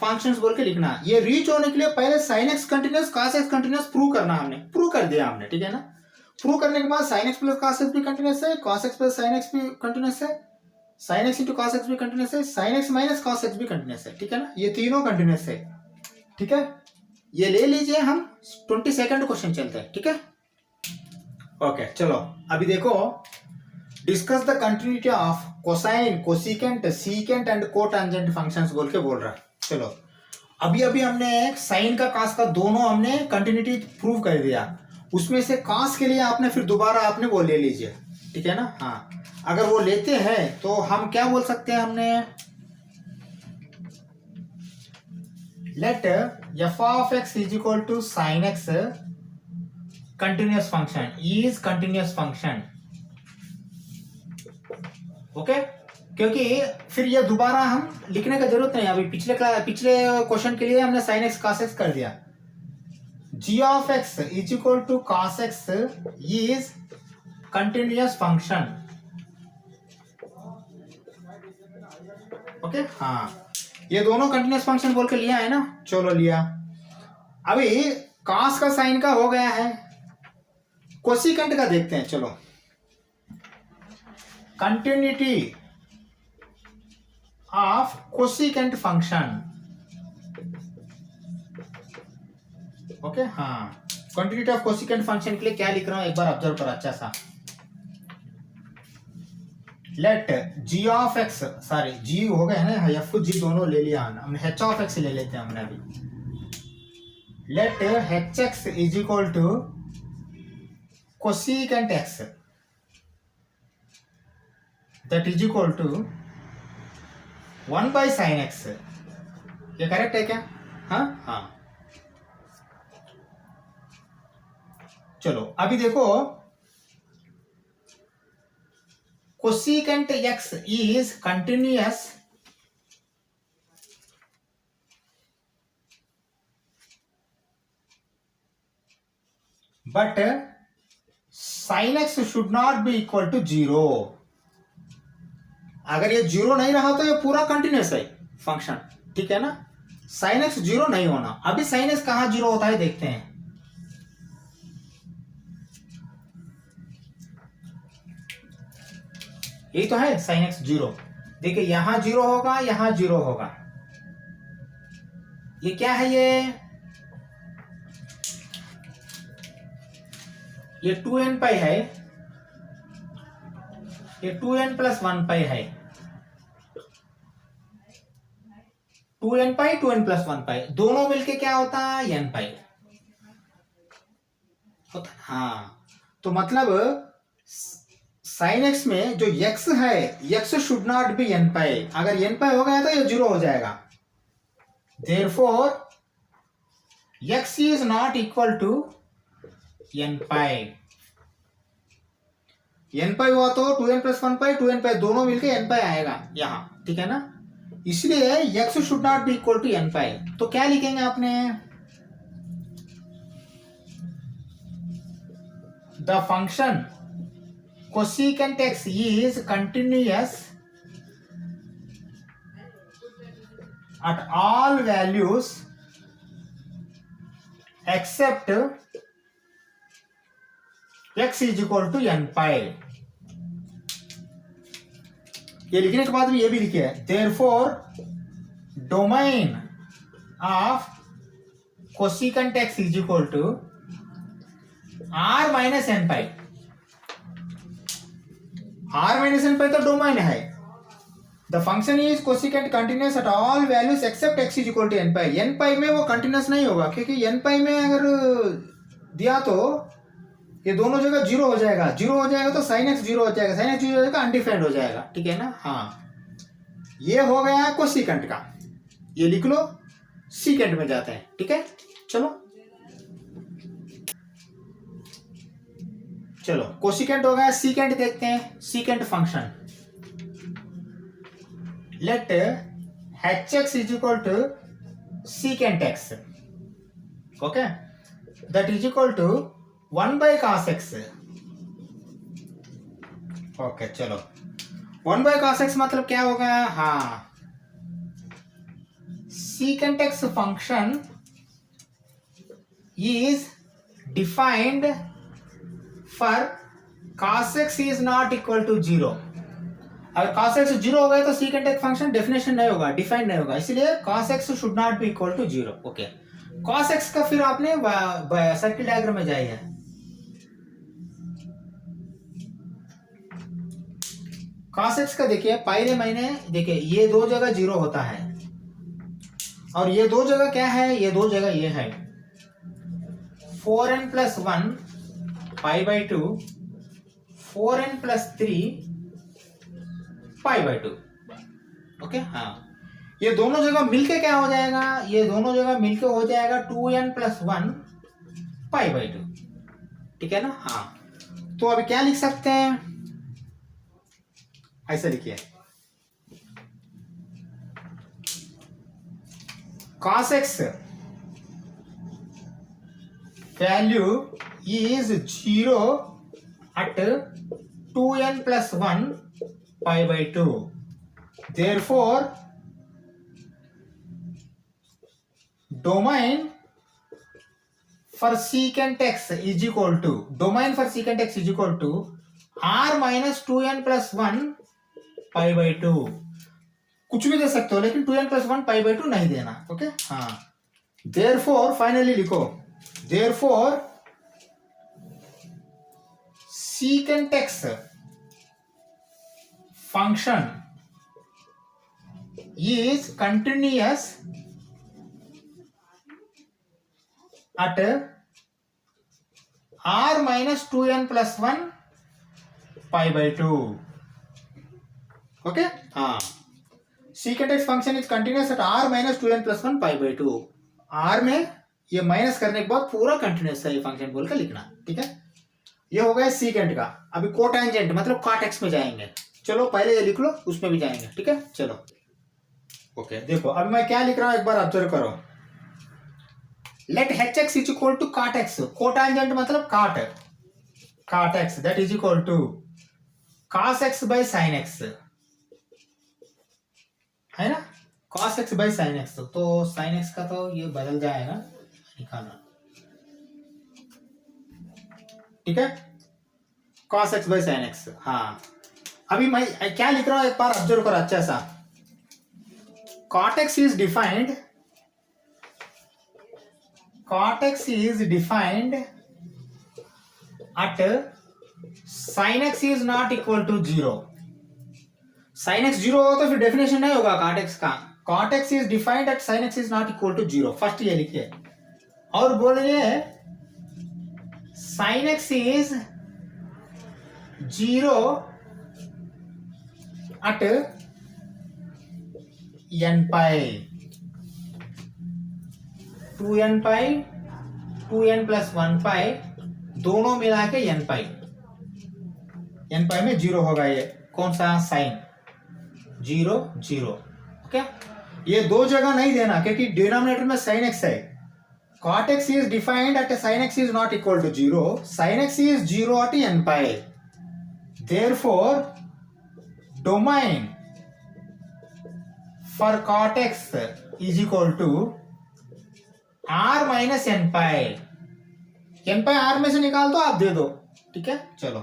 functions बोल के लिखना, ये रीच होने के लिए पहले sin x continuous cos x continuous prove करना, हमने प्रूव कर दिया हमने, ठीक है ना। प्रूव करने के बाद sin x plus cos x भी कंटिन्यूस है, cos x plus sin x भी कंटिन्यूस है, sin x into cos x भी कंटिन्यूस है, sin x minus cos x भी कंटिन्यूस है, ठीक है ना। ये तीनों कंटिन्यूस है, ठीक है। ये ले लीजिए, हम 22nd क्वेश्चन चलते हैं, ठीक है। ओके चलो, अभी देखो, discuss the continuity of cosine, cosecant, secant and cotangent functions बोल के बोल रहा है। चलो, अभी अभी हमने साइन का cos का दोनों हमने कंटिन्यूटी प्रूव कर दिया, उसमें से cos के लिए आपने फिर दोबारा आपने वो ले लीजिए, ठीक है ना। हाँ, अगर वो लेते हैं तो हम क्या बोल सकते हैं, हमने late f of x is equal to sin x continuous function is continuous function, okay क्योंकि फिर ये दोबारा हम लिखने का जरूरत नहीं, अभी पिछले क्वेश्चन के लिए हमने sin x cos x कर दिया। g of x is equal to cos x is continuous function, okay हाँ, ये दोनों कंटिन्यूस फंक्शन बोल के लिया है ना। चलो लिया, अभी cos का साइन का हो गया है, कोसिकेंट का देखते हैं। चलो, continuity of cosecant function, okay हाँ, कंटिन्यूटी ऑफ कोसिकेंट फंक्शन के लिए क्या लिख रहा हूं एक बार ऑब्जर्व करो अच्छा सा। Let g of x, sorry g हो गया ना, f g दोनों ले लिया हमने, h ऑफ x ले लेते हैं हमने अभी। Let hx is equal to cosecant x, that is equal to 1 by sin x, ये करेक्ट है क्या? हाँ हाँ, चलो अभी देखो, cosecant x is continuous but sin x should not be equal to 0। अगर ये 0 नहीं रहा तो ये पूरा कंटिन्यूस है फंक्शन, ठीक है ना। sin x 0 नहीं होना, अभी sin x कहाँ 0 होता है देखते हैं। यही तो है sin x 0, देखिए यहां 0 होगा, यहां 0 होगा, ये क्या है, ये 2n पाई है, ये 2n प्लस 1 पाई है, 2n पाई 2n प्लस 1 पाई, दोनों मिलके क्या होता है n पाई होता। हाँ, तो मतलब sin x में जो x है, x should not B n पाई, अगर n पाई हो गया तो ये 0 हो जाएगा। therefore x is not equal to n pi, n पाई हुआ तो 2n प्लस 1 पाई, 2n पाई दोनों मिलके n पाई आएगा यहाँ, ठीक है ना। इसलिए x should not be equal to n pi, तो क्या लिखेंगे आपने, the function cosecant x is continuous at all values except x is equal to n pi। ये लिखने के बाद में ये भी लिखे है, therefore domain of cosecant x is equal to r minus n pi। r minus n pi तो डोमेन है, the function is cosecant continuous at all values except x is equal to n pi. n pi में वो कंटिन्यूस नहीं होगा, क्योंकि n पाई में अगर दिया तो ये दोनों जगह जीरो हो जाएगा, जीरो हो जाएगा तो साइन एक्स जीरो हो जाएगा, साइन एक्स जीरो हो जाएगा, अनडिफाइंड हो जाएगा, ठीक है ना। हाँ, ये हो गया कोसिकेंट का, ये लिख लो, सीकेंट में जाते हैं, ठीक है। चलो चलो कोसिकेंट हो गया, सीकेंट देखते हैं। Secant function, let h x is equal to secant x, okay, that is equal to 1/cos x। Okay चलो, 1/cos x मतलब क्या होगा, हाँ, secant x function is defined for cos x is not equal to 0। अगर cos x 0 हो गया तो सीकेंट एक्स फंक्शन डेफिनेशन नहीं होगा, डिफाइंड नहीं होगा, इसलिए cos x should not be equal to 0। Okay, cos x का फिर आपने सर्किल डायग्राम में जाइए। cos x का देखिए, पहले मैंने देखिए ये दो जगह जीरो होता है, और ये दो जगह क्या है, ये दो जगह ये है 4n + 1 π/2, 4n + 3 π/2। ओके, हाँ, ये दोनों जगह मिलके क्या हो जाएगा, ये दोनों जगह मिलके हो जाएगा 2n + 1 π/2, ठीक है ना। हाँ, तो अभी क्या लिख सकते हैं, ऐसा लिखिए, cos x value is 0 at 2n + 1 π/2, therefore domain for secant x is equal to, domain for secant x is equal to r minus 2n + 1 π/2। कुछ भी दे सकते हो लेकिन 2n + 1 π/2 नहीं देना, ओके। हाँ, therefore फाइनली लिखो, therefore secant x function is continuous at r minus 2n + 1 π/2, okay. हाँ, secant x function is continuous at r minus 2n + 1 π/2। r में ये माइनस करने के बाद पूरा कंटिन्यूस है ये फंक्शन बोल कर लिखना, ठीक है। ये हो गया सीकेंट का। अभी कोटेंजेंट मतलब cot x में जाएंगे, चलो पहले ये लिख लो, उसमें भी जाएंगे, ठीक है। चलो ओके, देखो अभी मैं क्या लिख रहा हूं, एक बार ऑब्जर्व करो। Let h x is equal to cot x, cotangent मतलब cot x that is equal to cos x by sin x, है ना, cos x by sin x। तो sin x का तो ये बदल जाएगा, निकालना, ठीक है, cos x by sin x। हाँ, अभी मैं क्या लिख रहा हूं एक बार ऑब्जर्व करो अच्छा सा। cot x is defined at sin x is not equal to 0। sin x 0 हो तो फिर डेफिनेशन नहीं होगा cot x का। cot x is defined at sin x is not equal to 0, first ये लिखिए, और बोलिए sin x is 0 at n pi, 2n pi 2n + 1 pi दोनों मिला के n pi में 0 होगा, ये कौन सा साइन 0 0, ओके। ये दो जगह नहीं देना क्योंकि डिनोमिनेटर में sin x है। cot x is defined at sin x is not equal to 0, sin x is 0 at n pi, therefore domain for cot x is equal to r minus n pi। n pi r में से निकाल दो, आप दे दो, ठीक है। चलो,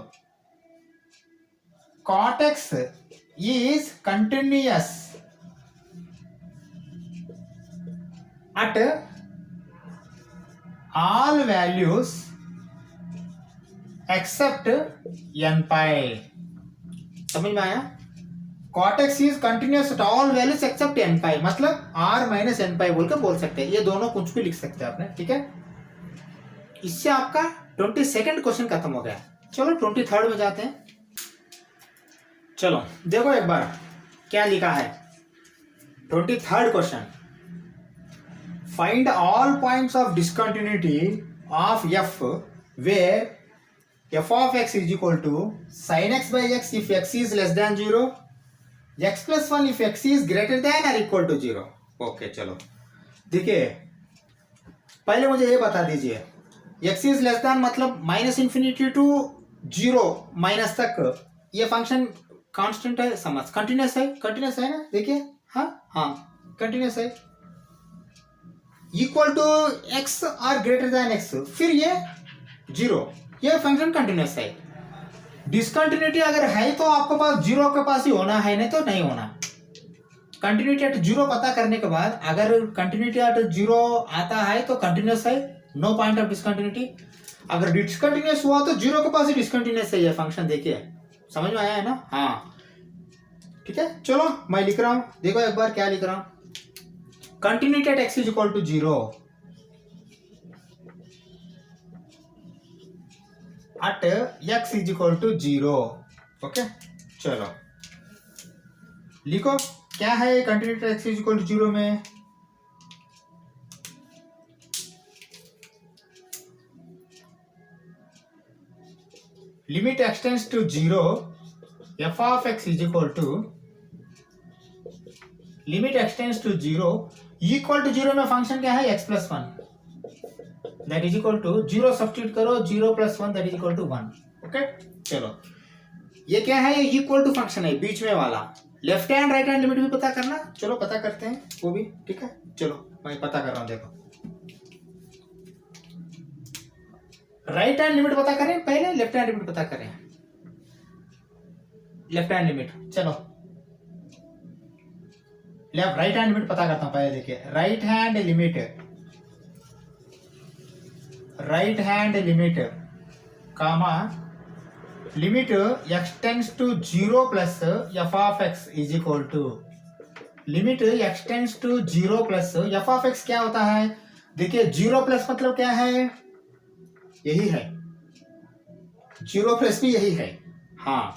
cot x is continuous at all values except n pi। समझ में आया? cot x is continuous at all values except n pi, मतलब r minus n pi बोल के बोल सकते हैं। ये दोनों कुछ भी लिख सकते हैं आपने, ठीक है। इससे आपका 22nd क्वेश्चन खत्म हो गया। चलो 23rd में जाते हैं। चलो देखो एक बार क्या लिखा है। 23rd question, find all points of discontinuity of f where f of x is equal to sine x by x if x is less than 0, x plus 1 if x is greater than और इक्वल टू 0। ओके चलो देखिए, पहले मुझे ये बता दीजिए, एक्स इज लेस देन मतलब माइनस इन्फिनिटी टू 0 माइनस तक ये फंक्शन कांस्टेंट है, समझ कंटिन्यूस है ना। देखिए हाँ कंटिन्यूस है, इक्वल टू एक्स और ग्रेटर देन एक्स, फिर ये 0, ये फंक्शन कंटिन्यूस है। डिसकंटिन्यूटी अगर है तो आपके पास 0 के पास ही होना है, नहीं तो नहीं होना। कंटिन्यूटी एट 0 पता करने के बाद अगर कंटिन्यूटी एट 0 आता है तो कंटिन्यूस है, नो पॉइंट ऑफ डिसकंटिन्यूटी। अगर डिसकंटिन्यूस हुआ तो 0 के पास ही डिसकंटिन्यूस है ये फंक्शन। देखिए समझ में आया है ना। हाँ ठीक है, चलो मैं लिख रहा हूं, देखो एक बार क्या लिख रहा हूं। Continuity at x is equal to 0 at x is equal to 0। Okay चलो लिखो क्या है continuity at x is equal to 0 में। Limit x tends to 0 f of x is equal to limit x tends to 0 equal to 0 में फंक्शन क्या है, x plus 1 that is equal to 0 substitute करो, 0 plus 1 that is equal to 1। Okay चलो ये क्या है, ये इक्वल टू फंक्शन है बीच में वाला। Left hand right hand limit भी पता करना, चलो पता करते हैं वो भी, ठीक है। चलो मैं पता कर रहा हूं, देखो राइट हैंड लिमिट पता करें पहले, लेफ्ट हैंड लिमिट पता करें। लेफ्ट हैंड लिमिट, चलो राइट हैंड लिमिट पता करता हूं पहले। देखिए right hand limit comma limit x tends to 0 plus f of x is equal to limit x tends to 0 plus f of x क्या होता है। देखिए 0 प्लस मतलब क्या है, यही है 0 प्लस भी यही है। हाँ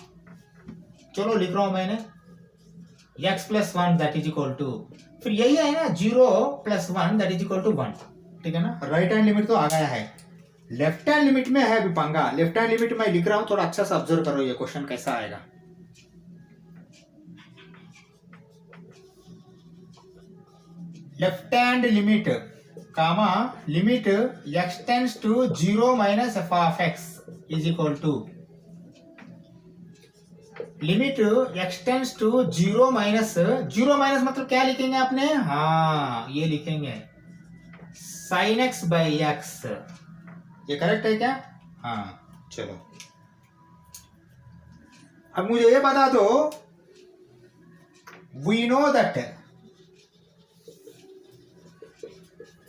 चलो लिख रहा हूं मैंने x plus 1 that is equal to, फिर यही है ना 0 plus 1 that is equal to 1, ठीक है ना। राइट हैंड लिमिट तो आ गया है, लेफ्ट हैंड लिमिट में है अभी पंगा। लेफ्ट हैंड लिमिट मैं लिख रहा हूं, थोड़ा अच्छा से ऑब्जर्व करो ये क्वेश्चन कैसा आएगा। Left hand limit comma limit x tends to 0 minus f of x is equal to limit x tends to 0 minus मतलब क्या लिखेंगे आपने, हाँ ये लिखेंगे साइन x बाई एक्स। ये करेक्ट है क्या, हाँ चलो अब मुझे ये बता दो, we know that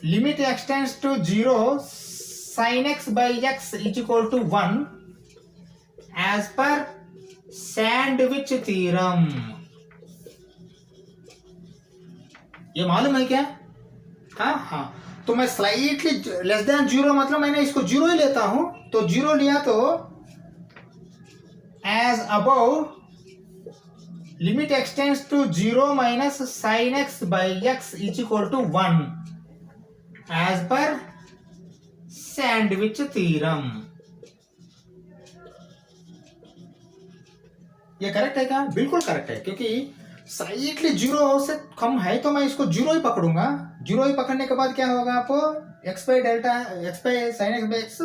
limit x tends to 0 sine x by x is equal to 1 as पर सैंडविच थ्योरम। ये मालूम है क्या, हाँ तो मैं स्लाइटली लेस देन 0 मतलब मैंने इसको 0 ही लेता हूं, तो 0 लिया तो as above limit x tends to 0 minus sine x by x is equal to 1 as पर सैंडविच थ्योरम। ये करेक्ट है क्या, बिल्कुल करेक्ट है, क्योंकि स्लाइटली 0 से कम है तो मैं इसको 0 ही पकड़ूंगा। 0 ही पकड़ने के बाद क्या होगा आपको, x by delta x by sine x by x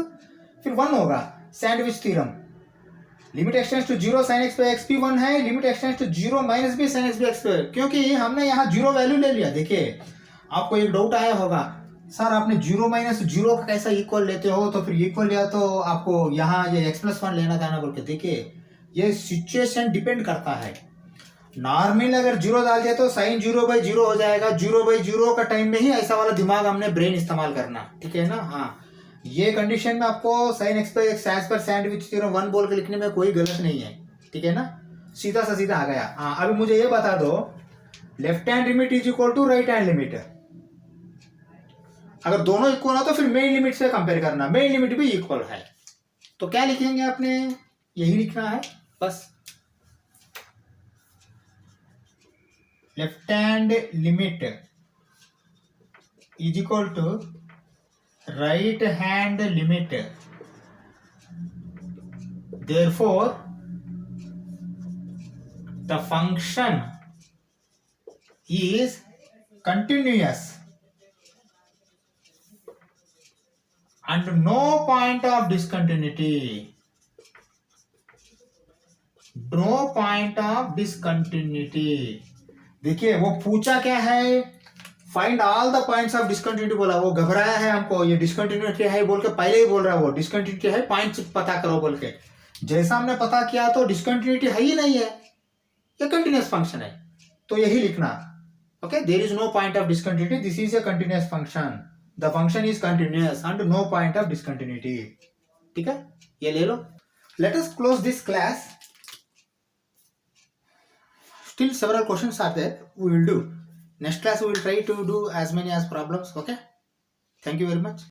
फिर 1 होगा, sandwich theorem. Limit x tends to 0 sine x by x भी 1 है, limit x tends to 0 minus भी साइन x बाई एक्स, क्योंकि हमने यहाँ 0 वैल्यू ले लिया। देखिए आपको एक डाउट आया होगा, सर आपने 0 माइनस 0 का कैसा इक्वल लेते हो, तो फिर इक्वल लिया तो आपको यहाँ ये x प्लस 1 लेना था ना बोल के। देखिए ये सिचुएशन डिपेंड करता है। नॉर्मल अगर 0 डाल दिया तो साइन 0 बाई 0 हो जाएगा, 0 बाई 0 का टाइम में ही ऐसा वाला दिमाग हमने ब्रेन इस्तेमाल करना, ठीक है ना। हाँ ये कंडीशन में आपको sine x by x as पर सैंडविच थ्योरम 1 बोल के लिखने में कोई गलत नहीं है, ठीक है ना, सीधा सा सीधा आ गया। हाँ अभी मुझे ये बता दो, left hand limit is equal to right hand limit, अगर दोनों इक्वल हो तो फिर मेन लिमिट से कंपेयर करना, मेन लिमिट भी इक्वल है, तो क्या लिखेंगे आपने, यही लिखना है बस। Left hand limit is equal to right hand limit, therefore the function is continuous and no point of discontinuity. No point of discontinuity. देखिए वो पूछा क्या है, find all the points of discontinuity बोला, वो घबराया है हमको, ये डिसकंटिन्यूटी है बोल के पहले ही बोल रहा है, वो डिसकंटिन्यूटी है पॉइंट्स पता करो बोल के। जैसा हमने पता किया तो डिसकंटिन्यूटी है ही नहीं है, ये कंटिन्यूअस फंक्शन है, तो यही लिखना। Okay, there is no point of discontinuity, this is a continuous function, the function is continuous and no point of discontinuity. ठीक है, ये ले लो। Let us close this class. Still several questions are there, we will do. Next class we will try to do as many as problems. Okay, thank you very much.